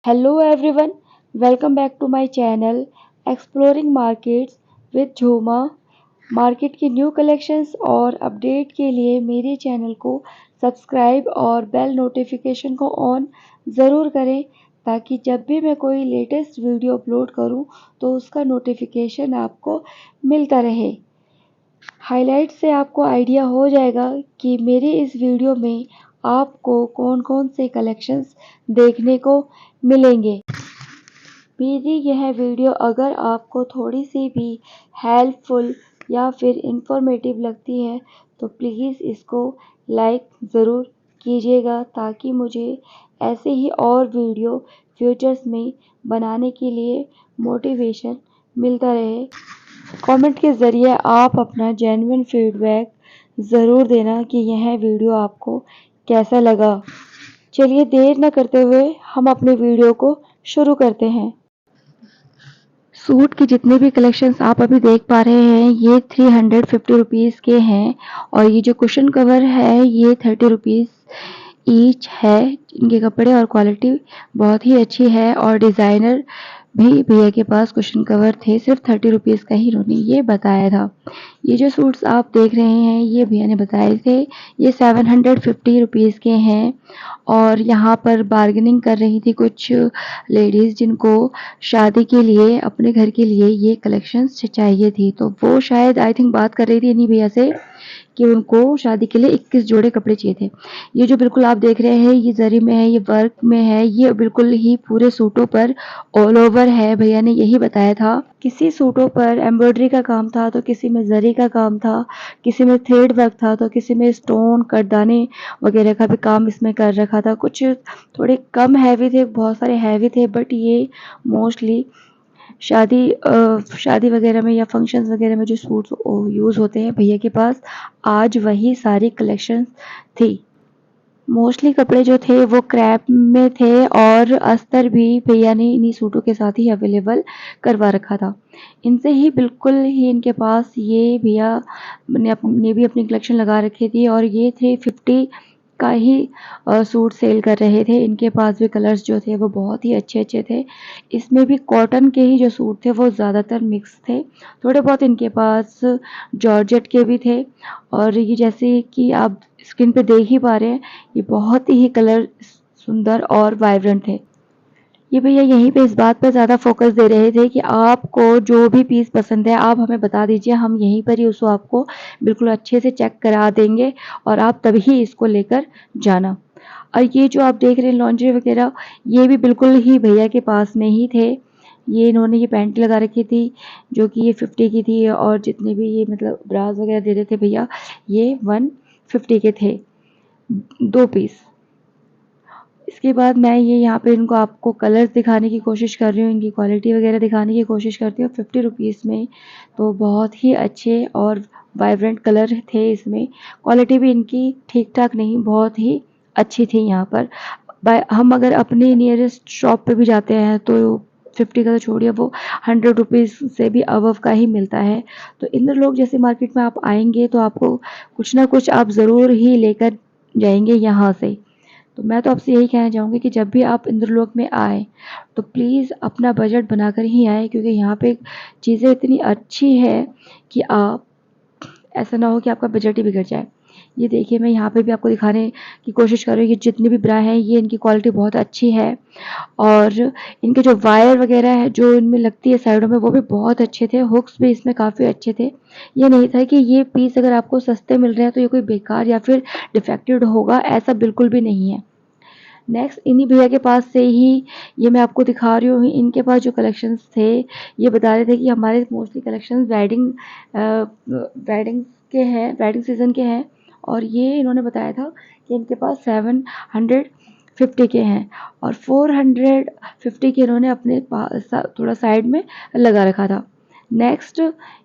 Hello everyone, welcome back to my channel Exploring Markets with झूमा। Market की new collections और update के लिए मेरे चैनल को सब्सक्राइब और बेल नोटिफिकेशन को ऑन ज़रूर करें ताकि जब भी मैं कोई लेटेस्ट वीडियो अपलोड करूं तो उसका नोटिफिकेशन आपको मिलता रहे। हाइलाइट से आपको आइडिया हो जाएगा कि मेरे इस वीडियो में आपको कौन कौन से कलेक्शंस देखने को मिलेंगे। मेरी यह वीडियो अगर आपको थोड़ी सी भी हेल्पफुल या फिर इंफॉर्मेटिव लगती है तो प्लीज़ इसको लाइक ज़रूर कीजिएगा ताकि मुझे ऐसे ही और वीडियो फ्यूचर्स में बनाने के लिए मोटिवेशन मिलता रहे। कमेंट के ज़रिए आप अपना जेन्युइन फीडबैक ज़रूर देना कि यह वीडियो आपको कैसा लगा। चलिए देर न करते हुए हम अपने वीडियो को शुरू करते हैं। सूट के जितने भी कलेक्शंस आप अभी देख पा रहे हैं ये 350 रुपीज़ के हैं और ये जो कुशन कवर है ये 30 रुपीज़ ईच है। इनके कपड़े और क्वालिटी बहुत ही अच्छी है और डिज़ाइनर भी भैया के पास कुशन कवर थे। सिर्फ 30 रुपीज़ का ही इन्होंने ये बताया था। ये जो सूट्स आप देख रहे हैं ये भैया ने बताए थे, ये 750 रुपीज़ के हैं और यहाँ पर बार्गेनिंग कर रही थी कुछ लेडीज़ जिनको शादी के लिए अपने घर के लिए ये कलेक्शंस चाहिए थी। तो वो शायद आई थिंक बात कर रही थी इन्हीं भैया से कि उनको शादी के लिए 21 जोड़े कपड़े चाहिए थे। ये जो बिल्कुल आप देख रहे हैं ये जरी में है, ये वर्क में है, ये बिल्कुल ही पूरे सूटों पर ऑल ओवर है। भैया ने यही बताया था। किसी सूटों पर एम्ब्रॉयडरी का काम था तो किसी में जरी का काम था, किसी में थ्रेड वर्क था तो किसी में स्टोन कटदाने वगैरह का भी काम इसमें कर रखा था। कुछ थोड़े कम हैवी थे, बहुत सारे हैवी थे, बट ये मोस्टली शादी वगैरह में या फंक्शंस वगैरह में जो सूट्स यूज़ होते हैं भैया के पास आज वही सारी कलेक्शंस थी। मोस्टली कपड़े जो थे वो क्रैप में थे और अस्तर भी भैया ने इन्हीं सूटों के साथ ही अवेलेबल करवा रखा था। इनसे ही बिल्कुल ही इनके पास ये भैया ने भी अपनी कलेक्शन लगा रखी थी और ये 350 का ही सूट सेल कर रहे थे। इनके पास भी कलर्स जो थे वो बहुत ही अच्छे अच्छे थे। इसमें भी कॉटन के ही जो सूट थे वो ज़्यादातर मिक्स थे, थोड़े बहुत इनके पास जॉर्जेट के भी थे। और ये जैसे कि आप स्क्रीन पे देख ही पा रहे हैं ये बहुत ही कलर सुंदर और वाइब्रेंट थे। ये भैया यहीं पे इस बात पर ज़्यादा फोकस दे रहे थे कि आपको जो भी पीस पसंद है आप हमें बता दीजिए, हम यहीं पर ही उसको आपको बिल्कुल अच्छे से चेक करा देंगे और आप तभी इसको लेकर जाना। और ये जो आप देख रहे हैं लॉन्ड्री वगैरह ये भी बिल्कुल ही भैया के पास में ही थे। ये इन्होंने ये पैंट लगा रखी थी जो कि ये 50 की थी और जितने भी ये मतलब ब्रास वगैरह दे रहे थे भैया ये 150 के थे 2 पीस। इसके बाद मैं ये यहाँ पे इनको आपको कलर्स दिखाने की कोशिश कर रही हूँ, इनकी क्वालिटी वगैरह दिखाने की कोशिश करती हूँ। 50 रुपीज़ में तो बहुत ही अच्छे और वाइब्रेंट कलर थे इसमें। क्वालिटी भी इनकी ठीक ठाक नहीं बहुत ही अच्छी थी। यहाँ पर हम अगर अपने नियरेस्ट शॉप पे भी जाते हैं तो 50 का तो छोड़िए वो 100 रुपीज़ से भी अबव का ही मिलता है। तो इंद्रलोक जैसे मार्केट में आप आएंगे तो आपको कुछ ना कुछ आप ज़रूर ही लेकर जाएंगे यहाँ से। तो मैं तो आपसे यही कहना चाहूँगी कि जब भी आप इंद्रलोक में आए तो प्लीज़ अपना बजट बनाकर ही आए क्योंकि यहाँ पे चीज़ें इतनी अच्छी है कि आप ऐसा ना हो कि आपका बजट ही बिगड़ जाए। ये देखिए मैं यहाँ पे भी आपको दिखाने की कोशिश कर रही हूँ। ये जितनी भी ब्रा हैं ये इनकी क्वालिटी बहुत अच्छी है और इनके जो वायर वगैरह है जो इनमें लगती है साइडों में वो भी बहुत अच्छे थे। हुक्स भी इसमें काफ़ी अच्छे थे। ये नहीं था कि ये पीस अगर आपको सस्ते मिल रहे हैं तो ये कोई बेकार या फिर डिफेक्टेड होगा, ऐसा बिल्कुल भी नहीं है। नेक्स्ट इन्हीं भैया के पास से ही ये मैं आपको दिखा रही हूँ। इनके पास जो कलेक्शंस थे ये बता रहे थे कि हमारे मोस्टली कलेक्शंस वेडिंग सीज़न के हैं और ये इन्होंने बताया था कि इनके पास 750 के हैं और 450 के इन्होंने अपने पास थोड़ा साइड में लगा रखा था। नेक्स्ट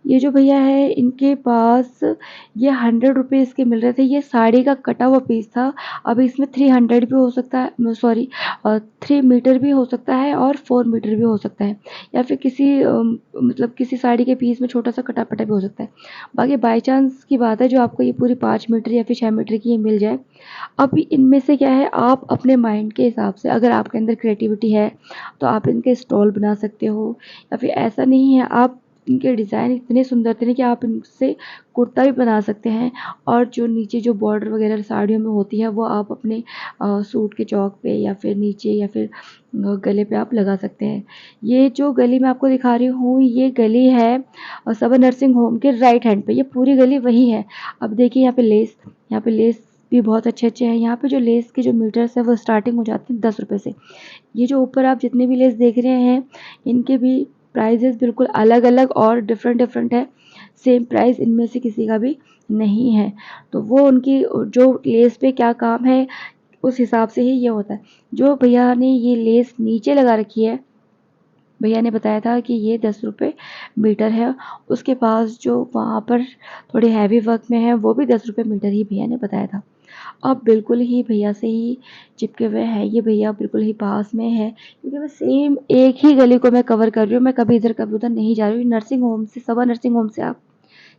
ये जो भैया है इनके पास ये 100 रुपीज़ के मिल रहे थे। ये साड़ी का कटा हुआ पीस था। अब इसमें 300 भी हो सकता है, सॉरी 3 मीटर भी हो सकता है और 4 मीटर भी हो सकता है, या फिर किसी मतलब किसी साड़ी के पीस में छोटा सा कटा पटा भी हो सकता है। बाकी बाई चांस की बात है जो आपको ये पूरी 5 मीटर या फिर 6 मीटर की ये मिल जाए। अब इनमें से क्या है, आप अपने माइंड के हिसाब से, अगर आपके अंदर क्रिएटिविटी है तो आप इनके स्टॉल बना सकते हो, या फिर ऐसा नहीं है, आप इनके डिज़ाइन इतने सुंदर थे ना कि आप इनसे कुर्ता भी बना सकते हैं, और जो नीचे जो बॉर्डर वगैरह साड़ियों में होती है वो आप अपने सूट के चौक पे या फिर नीचे या फिर गले पे आप लगा सकते हैं। ये जो गली मैं आपको दिखा रही हूँ ये गली है सबर नर्सिंग होम के राइट हैंड पे, ये पूरी गली वही है। अब देखिए यहाँ पे लेस भी बहुत अच्छे हैं। यहाँ पे जो लेस के जो मीटर्स है वो स्टार्टिंग हो जाते हैं 10 रुपये से। ये जो ऊपर आप जितने भी लेस देख रहे हैं इनके भी प्राइजेस बिल्कुल अलग अलग और डिफरेंट डिफरेंट है। सेम प्राइस इनमें से किसी का भी नहीं है। तो वो उनकी जो लेस पे क्या काम है उस हिसाब से ही ये होता है। जो भैया ने ये लेस नीचे लगा रखी है, भैया ने बताया था कि ये 10 रुपये मीटर है। उसके पास जो वहाँ पर थोड़े हैवी वर्क में है वो भी 10 रुपये मीटर ही भैया ने बताया था। अब बिल्कुल ही भैया से ही चिपके हुए हैं ये भैया, बिल्कुल ही पास में है, क्योंकि मैं सेम एक ही गली को मैं कवर कर रही हूँ। मैं कभी इधर कभी उधर नहीं जा रही हूँ। नर्सिंग होम से, सवा नर्सिंग होम से आप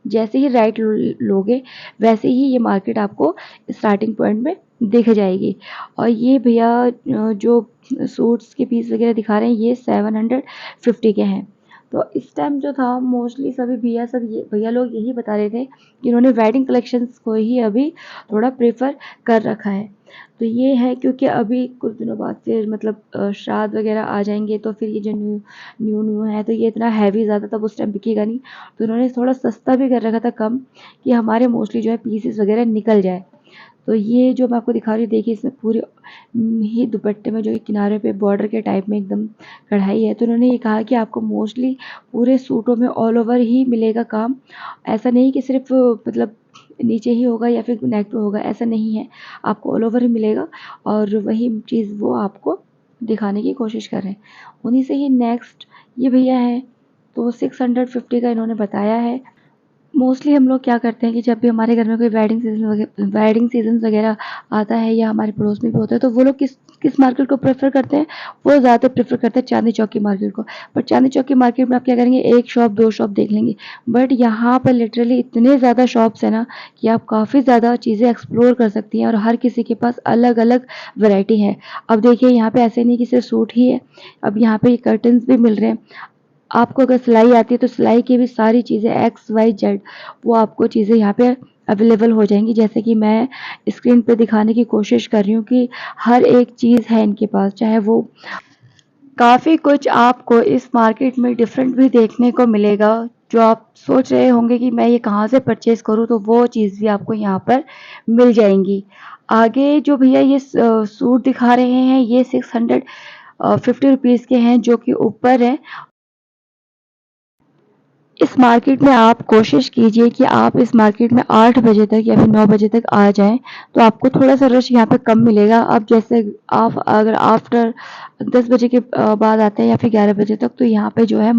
जैसे ही राइट लोगे वैसे ही ये मार्केट आपको स्टार्टिंग पॉइंट में दिख जाएगी। और ये भैया जो सूट्स के पीस वगैरह दिखा रहे हैं ये 750 के हैं। तो इस टाइम जो था मोस्टली सभी भैया सब ये भैया लोग यही बता रहे थे कि इन्होंने वेडिंग कलेक्शंस को ही अभी थोड़ा प्रेफर कर रखा है। तो ये है क्योंकि अभी कुछ दिनों बाद फिर मतलब श्राद्ध वगैरह आ जाएंगे, तो फिर ये जो न्यू न्यू न्यू है तो ये इतना हैवी ज़्यादा तब उस टाइम बिकेगा नहीं। तो उन्होंने थोड़ा सस्ता भी कर रखा था कम, कि हमारे मोस्टली जो है पीसेस वगैरह निकल जाए। तो ये जो मैं आपको दिखा रही हूँ देखिए इसमें पूरे ही दुपट्टे में जो है किनारे पे बॉर्डर के टाइप में एकदम कढ़ाई है। तो उन्होंने ये कहा कि आपको मोस्टली पूरे सूटों में ऑल ओवर ही मिलेगा काम। ऐसा नहीं कि सिर्फ मतलब नीचे ही होगा या फिर नेक पे होगा, ऐसा नहीं है, आपको ऑल ओवर ही मिलेगा। और वही चीज़ वो आपको दिखाने की कोशिश कर रहे हैं। उन्हीं से ही नेक्स्ट ये भैया हैं, तो 650 का इन्होंने बताया है। मोस्टली हम लोग क्या करते हैं कि जब भी हमारे घर में कोई वेडिंग सीजन वगैरह आता है या हमारे पड़ोस में भी होता है तो वो लोग किस किस मार्केट को प्रेफर करते हैं, वो ज़्यादा प्रेफर करते हैं चांदनी चौक की मार्केट को। पर चांदनी चौक की मार्केट में आप क्या करेंगे, एक शॉप दो शॉप देख लेंगे, बट यहाँ पर लिटरली इतने ज़्यादा शॉप्स है ना कि आप काफ़ी ज़्यादा चीज़ें एक्सप्लोर कर सकती हैं और हर किसी के पास अलग अलग वैरायटी है। अब देखिए यहाँ पे ऐसे नहीं कि सिर्फ सूट ही है, अब यहाँ पे कर्टन्स भी मिल रहे हैं। आपको अगर सिलाई आती है तो सिलाई की भी सारी चीज़ें एक्स वाई जेड वो आपको चीज़ें यहाँ पे अवेलेबल हो जाएंगी। जैसे कि मैं स्क्रीन पे दिखाने की कोशिश कर रही हूँ कि हर एक चीज़ है इनके पास, चाहे वो काफ़ी कुछ आपको इस मार्केट में डिफरेंट भी देखने को मिलेगा। जो आप सोच रहे होंगे कि मैं ये कहाँ से परचेज करूँ, तो वो चीज़ भी आपको यहाँ पर मिल जाएंगी। आगे जो भैया ये सूट दिखा रहे हैं ये 650 रुपीज़ के हैं, जो कि ऊपर है। इस मार्केट में आप कोशिश कीजिए कि आप इस मार्केट में 8 बजे तक या फिर 9 बजे तक आ जाएँ, तो आपको थोड़ा-सा रश यहाँ पे कम मिलेगा। अब जैसे आप अगर आफ्टर 10 बजे के बाद आते हैं या फिर 11 बजे तक, तो यहाँ पे जो है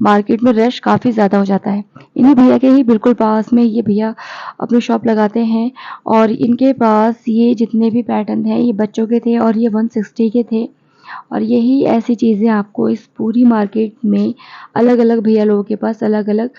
मार्केट में रश काफ़ी ज़्यादा हो जाता है। इन्हीं भैया के ही बिल्कुल पास में ये भैया अपनी शॉप लगाते हैं, और इनके पास ये जितने भी पैटर्न हैं ये बच्चों के थे और ये 160 के थे। और यही ऐसी चीज़ें आपको इस पूरी मार्केट में अलग-अलग भैया लोगों के पास अलग-अलग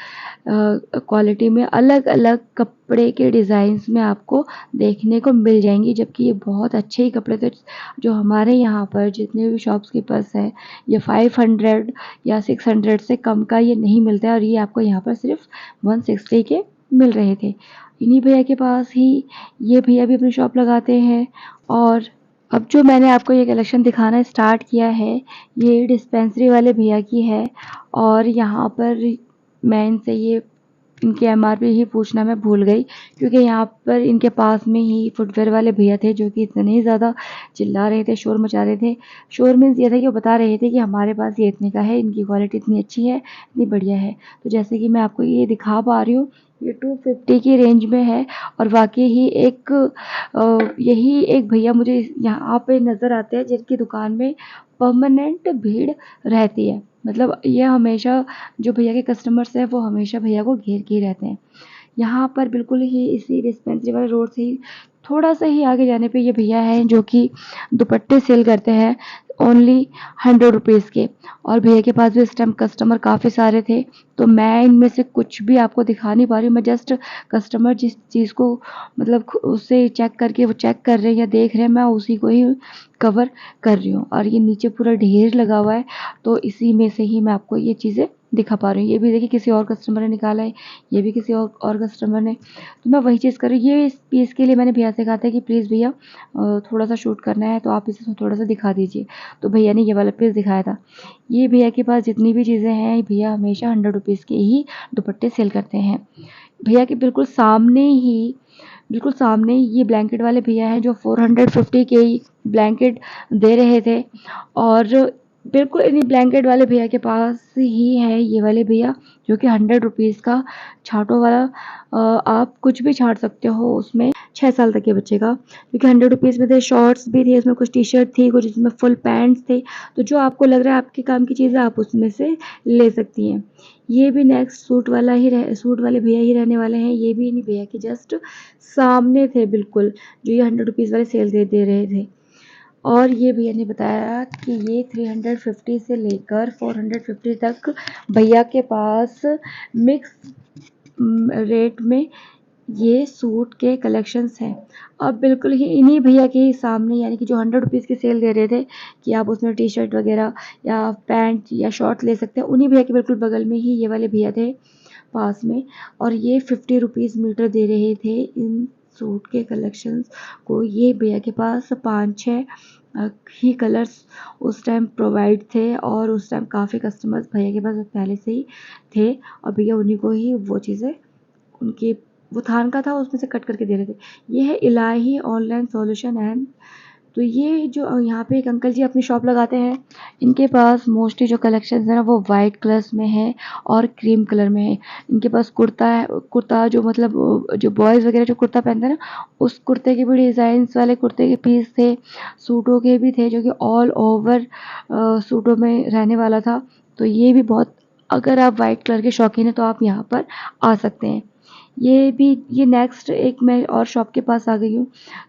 क्वालिटी में अलग-अलग कपड़े के डिज़ाइंस में आपको देखने को मिल जाएंगी। जबकि ये बहुत अच्छे ही कपड़े थे। जो हमारे यहाँ पर जितने भी शॉप्स के पास है ये 500 या 600 से कम का ये नहीं मिलता है, और ये आपको यहाँ पर सिर्फ 160 के मिल रहे थे। इन्हीं भैया के पास ही ये भैया भी अपनी शॉप लगाते हैं। और अब जो मैंने आपको ये कलेक्शन दिखाना स्टार्ट किया है ये डिस्पेंसरी वाले भैया की है। और यहाँ पर मैं इनसे ये इनकी एमआरपी ही पूछना मैं भूल गई, क्योंकि यहाँ पर इनके पास में ही फुटवेयर वाले भैया थे जो कि इतने ही ज़्यादा चिल्ला रहे थे, शोर मचा रहे थे। शोर मीन्स ये था कि वो बता रहे थे कि हमारे पास ये इतने का है, इनकी क्वालिटी इतनी अच्छी है, इतनी बढ़िया है। तो जैसे कि मैं आपको ये दिखा पा रही हूँ ये 250 की रेंज में है। और वाकई ही यही एक भैया मुझे यहाँ पे नज़र आते हैं जिनकी दुकान में परमानेंट भीड़ रहती है। मतलब ये हमेशा जो भैया के कस्टमर्स हैं वो हमेशा भैया को घेर के ही रहते हैं। यहाँ पर बिल्कुल ही इसी डिस्पेंसरी वाले रोड से ही थोड़ा सा ही आगे जाने पे ये भैया हैं जो कि दुपट्टे सेल करते हैं ओनली 100 रुपीज़ के। और भैया के पास भी इस टाइम कस्टमर काफ़ी सारे थे, तो मैं इनमें से कुछ भी आपको दिखा नहीं पा रही हूँ। मैं जस्ट कस्टमर जिस चीज़ को मतलब उससे चेक करके वो चेक कर रहे हैं या देख रहे हैं, मैं उसी को ही कवर कर रही हूँ। और ये नीचे पूरा ढेर लगा हुआ है, तो इसी में से ही मैं आपको ये चीज़ें दिखा पा रही हूँ। ये भी देखिए किसी और कस्टमर ने निकाला है, ये भी किसी और कस्टमर ने, तो मैं वही चीज़ कर रही हूँ। ये इस पीस के लिए मैंने भैया से कहा था कि प्लीज़ भैया थोड़ा सा शूट करना है तो आप इसे थोड़ा सा दिखा दीजिए, तो भैया ने ये वाला पीस दिखाया था। ये भैया के पास जितनी भी चीज़ें हैं, भैया हमेशा 100 रुपीज़ के ही दुपट्टे सेल करते हैं। भैया के बिल्कुल सामने ही ये ब्लैंकेट वाले भैया हैं जो 450 के ही ब्लैंकेट दे रहे थे। और बिल्कुल इन्हीं ब्लैंकेट वाले भैया के पास ही है ये वाले भैया जो कि 100 रुपीज़ का छाटों वाला आप कुछ भी छाट सकते हो उसमें 6 साल तक के बच्चे का, क्योंकि 100 रुपीज़ में थे, शॉर्ट्स भी थे, उसमें कुछ टी शर्ट थी, कुछ इसमें फुल पैंट्स थे। तो जो आपको लग रहा है आपके काम की चीज़ें आप उसमें से ले सकती हैं। ये भी नेक्स्ट सूट वाले भैया ही रहने वाले हैं। ये भी इन्हीं भैया के जस्ट सामने थे बिल्कुल, जो ये 100 रुपीज़ वाले सेल दे रहे थे। और ये भैया ने बताया कि ये 350 से लेकर 450 तक भैया के पास मिक्स रेट में ये सूट के कलेक्शंस हैं। और बिल्कुल ही इन्हीं भैया के ही सामने, यानी कि जो 100 रुपीज़ की सेल दे रहे थे कि आप उसमें टी शर्ट वगैरह या पैंट या शॉर्ट ले सकते हैं, उन्हीं भैया के बिल्कुल बगल में ही ये वाले भैया थे पास में। और ये 50 रुपीज़ मीटर दे रहे थे इन सूट के कलेक्शंस को। ये भैया के पास 5-6 ही कलर्स उस टाइम प्रोवाइड थे, और उस टाइम काफ़ी कस्टमर्स भैया के पास पहले से ही थे, और भैया उन्हीं को ही वो चीज़ें उनके वो थान का था उसमें से कट करके दे रहे थे। ये है इलाही ऑनलाइन सॉल्यूशन एंड, तो ये जो यहाँ पे एक अंकल जी अपनी शॉप लगाते हैं, इनके पास मोस्टली जो कलेक्शंस है ना वो वाइट कलर्स में है और क्रीम कलर में है। इनके पास कुर्ता है, कुर्ता जो मतलब जो बॉयज़ वगैरह जो कुर्ता पहनते हैं ना, उस कुर्ते के भी डिज़ाइंस वाले कुर्ते के पीस थे, सूटों के भी थे जो कि ऑल ओवर सूटों में रहने वाला था। तो ये भी बहुत, अगर आप वाइट कलर के शौकीन हैं तो आप यहाँ पर आ सकते हैं। ये नेक्स्ट एक मैं और शॉप के पास आ गई हूँ।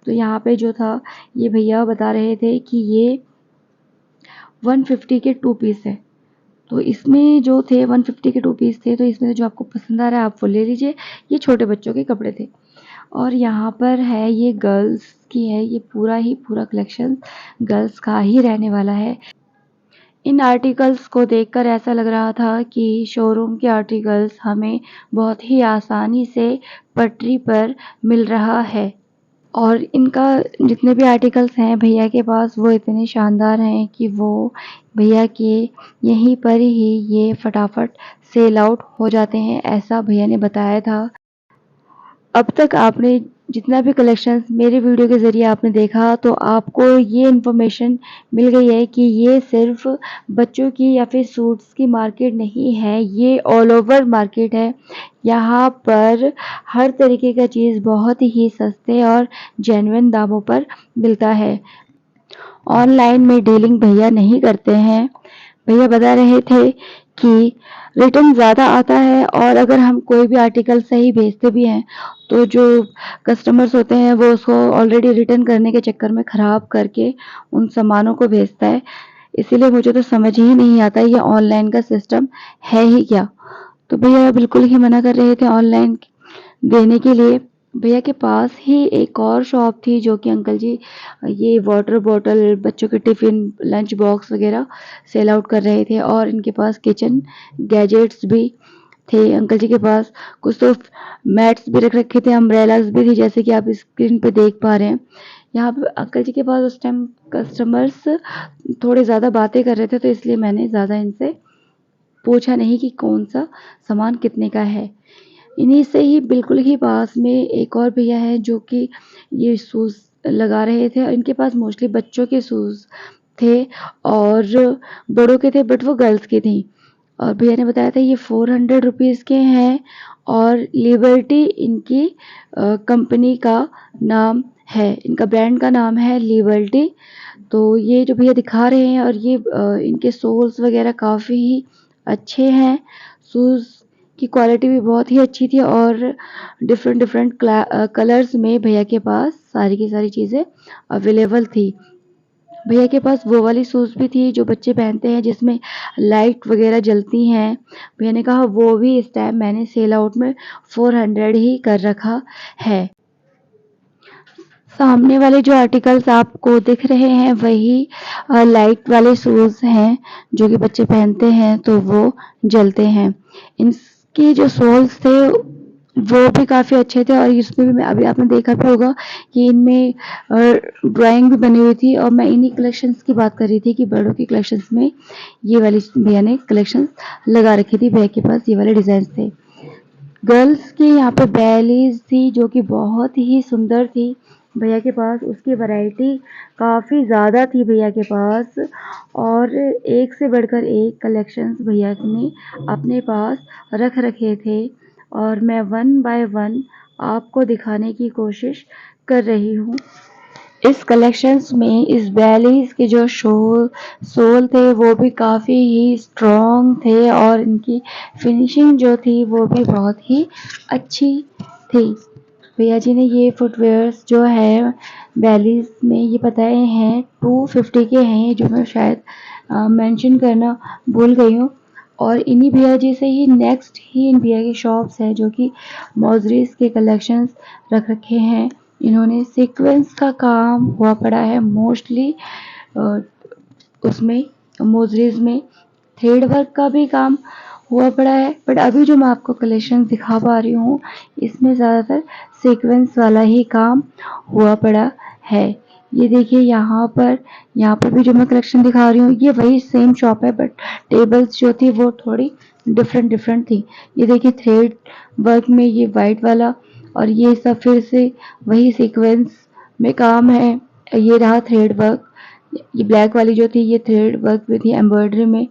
तो यहाँ पे जो था, ये भैया बता रहे थे कि ये 150 के 2 पीस है। तो इसमें जो थे 150 के 2 पीस थे, तो इसमें से जो आपको पसंद आ रहा है आप वो ले लीजिए। ये छोटे बच्चों के कपड़े थे। और यहाँ पर है, ये गर्ल्स की है, ये पूरा कलेक्शन गर्ल्स का ही रहने वाला है। इन आर्टिकल्स को देखकर ऐसा लग रहा था कि शोरूम के आर्टिकल्स हमें बहुत ही आसानी से पटरी पर मिल रहा है। और इनका जितने भी आर्टिकल्स हैं भैया के पास, वो इतने शानदार हैं कि वो भैया के यहीं पर ही ये फटाफट सेल आउट हो जाते हैं, ऐसा भैया ने बताया था। अब तक आपने जितना भी कलेक्शंस मेरे वीडियो के ज़रिए आपने देखा, तो आपको ये इन्फॉर्मेशन मिल गई है कि ये सिर्फ बच्चों की या फिर सूट्स की मार्केट नहीं है, ये ऑल ओवर मार्केट है। यहाँ पर हर तरीके का चीज़ बहुत ही सस्ते और जेन्युइन दामों पर मिलता है। ऑनलाइन में डीलिंग भैया नहीं करते हैं। भैया बता रहे थे कि रिटर्न ज़्यादा आता है, और अगर हम कोई भी आर्टिकल सही भेजते भी हैं तो जो कस्टमर्स होते हैं वो उसको ऑलरेडी रिटर्न करने के चक्कर में ख़राब करके उन सामानों को भेजता है। इसीलिए मुझे तो समझ ही नहीं आता ये ऑनलाइन का सिस्टम है ही क्या। तो भैया बिल्कुल ही मना कर रहे थे ऑनलाइन देने के लिए। भैया के पास ही एक और शॉप थी जो कि अंकल जी ये वाटर बॉटल, बच्चों के टिफ़िन, लंच बॉक्स वगैरह सेल आउट कर रहे थे। और इनके पास किचन गैजेट्स भी थे अंकल जी के पास। कुछ तो मैट्स भी रख रखे थे, अम्ब्रेलास भी थी, जैसे कि आप स्क्रीन पे देख पा रहे हैं। यहाँ पे अंकल जी के पास उस टाइम कस्टमर्स थोड़े ज़्यादा बातें कर रहे थे, तो इसलिए मैंने ज़्यादा इनसे पूछा नहीं कि कौन सा सामान कितने का है। इन्हीं से ही बिल्कुल ही पास में एक और भैया हैं जो कि ये शूज़ लगा रहे थे। इनके पास मोस्टली बच्चों के शूज़ थे और बड़ों के थे, बट वो गर्ल्स के थी। और भैया ने बताया था ये 400 रुपीज़ के हैं, और लिबर्टी इनकी कंपनी का नाम है, इनका ब्रांड का नाम है लिबर्टी। तो ये जो भैया दिखा रहे हैं और ये इनके सोल्स वगैरह काफ़ी ही अच्छे हैं। शूज़ की क्वालिटी भी बहुत ही अच्छी थी और डिफरेंट डिफरेंट कलर्स में भैया के पास सारी की सारी चीज़ें अवेलेबल थी। भैया के पास वो वाली शूज़ भी थी जो बच्चे पहनते हैं जिसमें लाइट वगैरह जलती हैं। भैया ने कहा वो भी इस टाइम मैंने सेल आउट में 400 ही कर रखा है। सामने वाले जो आर्टिकल्स आपको दिख रहे हैं वही लाइट वाले शूज़ हैं जो कि बच्चे पहनते हैं तो वो जलते हैं। इनके जो सोल्स थे वो भी काफ़ी अच्छे थे और इसमें भी अभी आपने देखा भी होगा कि इनमें ड्राइंग भी बनी हुई थी और मैं इन्हीं कलेक्शंस की बात कर रही थी कि बड़ों की कलेक्शंस में ये वाली भैया ने कलेक्शंस लगा रखी थी। भैया के पास ये वाले डिज़ाइन थे। गर्ल्स की यहाँ पे बैलीज थी जो कि बहुत ही सुंदर थी भैया के पास। उसकी वैरायटी काफ़ी ज़्यादा थी भैया के पास और एक से बढ़कर एक कलेक्शंस भैया ने अपने पास रख रखे थे और मैं वन बाय वन आपको दिखाने की कोशिश कर रही हूँ। इस कलेक्शंस में इस बैलीज के जो सोल थे वो भी काफ़ी ही स्ट्रॉन्ग थे और इनकी फिनिशिंग जो थी वो भी बहुत ही अच्छी थी। भैया जी ने ये फुटवेयर्स जो है बैलीज में ये बताए हैं 250 के हैं जो मैं शायद मेंशन करना भूल गई हूँ। और इन्हीं भैया जी से ही नेक्स्ट ही इन भैया की शॉप्स है जो कि मौजरीज के कलेक्शंस रख रखे हैं। इन्होंने सीक्वेंस का काम हुआ पड़ा है मोस्टली उसमें मोजरीज में थ्रेड वर्क का भी काम हुआ पड़ा है बट अभी जो मैं आपको कलेक्शन दिखा पा रही हूँ इसमें ज़्यादातर सीक्वेंस वाला ही काम हुआ पड़ा है। ये देखिए यहाँ पर भी जो मैं कलेक्शन दिखा रही हूँ ये वही सेम शॉप है बट टेबल्स जो थी वो थोड़ी डिफरेंट थी। ये देखिए थ्रेड वर्क में ये वाइट वाला और ये सब फिर से वही सीक्वेंस में काम है। ये रहा थ्रेड वर्क। ये ब्लैक वाली जो थी ये थ्रेड वर्क में थी एम्ब्रॉयडरी में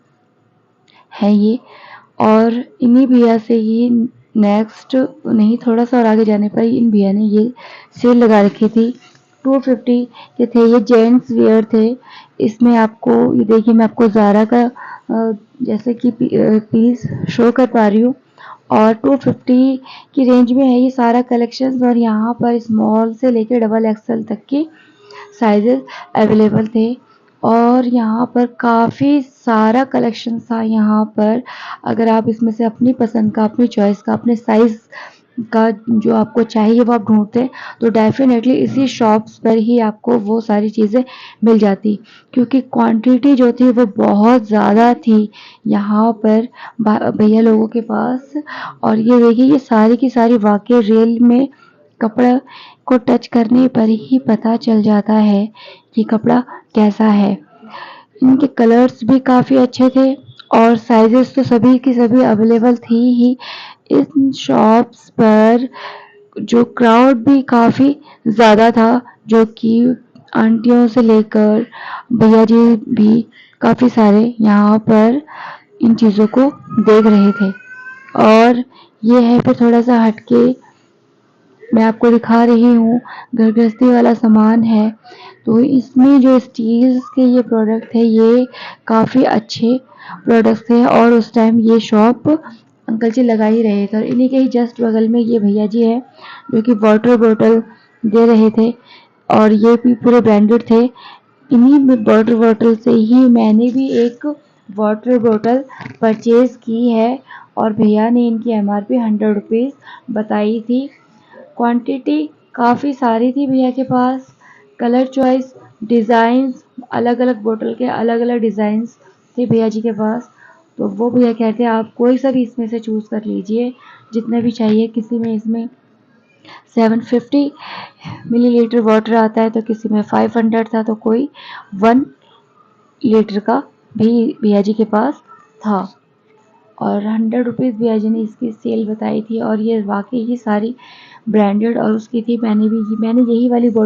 है ये। और इन्हीं भैया से ही नेक्स्ट नहीं थोड़ा सा और आगे जाने पर इन भैया ने ये सेल लगा रखी थी 250 के थे। ये जेंट्स वेयर थे। इसमें आपको ये देखिए मैं आपको ज़ारा का जैसे कि पीस शो कर पा रही हूँ और 250 की रेंज में है ये सारा कलेक्शंस और यहाँ पर स्मॉल से लेकर डबल एक्सेल तक की साइजेस अवेलेबल थे और यहाँ पर काफ़ी सारा कलेक्शन था। यहाँ पर अगर आप इसमें से अपनी पसंद का अपनी चॉइस का अपने साइज़ का जो आपको चाहिए वो आप ढूंढते हैं तो डेफिनेटली इसी शॉप्स पर ही आपको वो सारी चीज़ें मिल जाती क्योंकि क्वांटिटी जो थी वो बहुत ज़्यादा थी यहाँ पर भैया लोगों के पास। और ये देखिए ये सारी की सारी वाकई रियल में कपड़ा को टच करने पर ही पता चल जाता है कि कपड़ा कैसा है। इनके कलर्स भी काफ़ी अच्छे थे और साइजेस तो सभी की सभी अवेलेबल थी ही। इन शॉप्स पर जो क्राउड भी काफ़ी ज़्यादा था जो कि आंटियों से लेकर भैया जी भी काफ़ी सारे यहाँ पर इन चीज़ों को देख रहे थे। और ये है फिर थोड़ा सा हटके मैं आपको दिखा रही हूँ घर गृहस्थी वाला सामान है। तो इसमें जो स्टील्स के ये प्रोडक्ट है ये काफ़ी अच्छे प्रोडक्ट्स थे और उस टाइम ये शॉप अंकल जी लगा ही रहे थे और इन्हीं के ही जस्ट बगल में ये भैया जी है जो कि वाटर बॉटल दे रहे थे और ये भी पूरे ब्रांडेड थे। इन्हीं वाटर बॉटल से ही मैंने भी एक वाटर बॉटल परचेज की है और भैया ने इनकी एमआरपी 100 रुपीज़ बताई थी। क्वांटिटी काफ़ी सारी थी भैया के पास। कलर चॉइस डिज़ाइंस अलग अलग बोतल के अलग अलग डिज़ाइंस थे भैया जी के पास। तो वो भैया कहते हैं आप कोई सा भी इसमें से चूज़ कर लीजिए जितने भी चाहिए। किसी में इसमें 750 मिलीलीटर वाटर आता है तो किसी में 500 था तो कोई 1 लीटर का भी भैया जी के पास था और 100 रुपीज़ भैया जी ने इसकी सेल बताई थी और ये वाकई ही सारी ब्रांडेड और उसकी थी। मैंने यही वाली बॉटल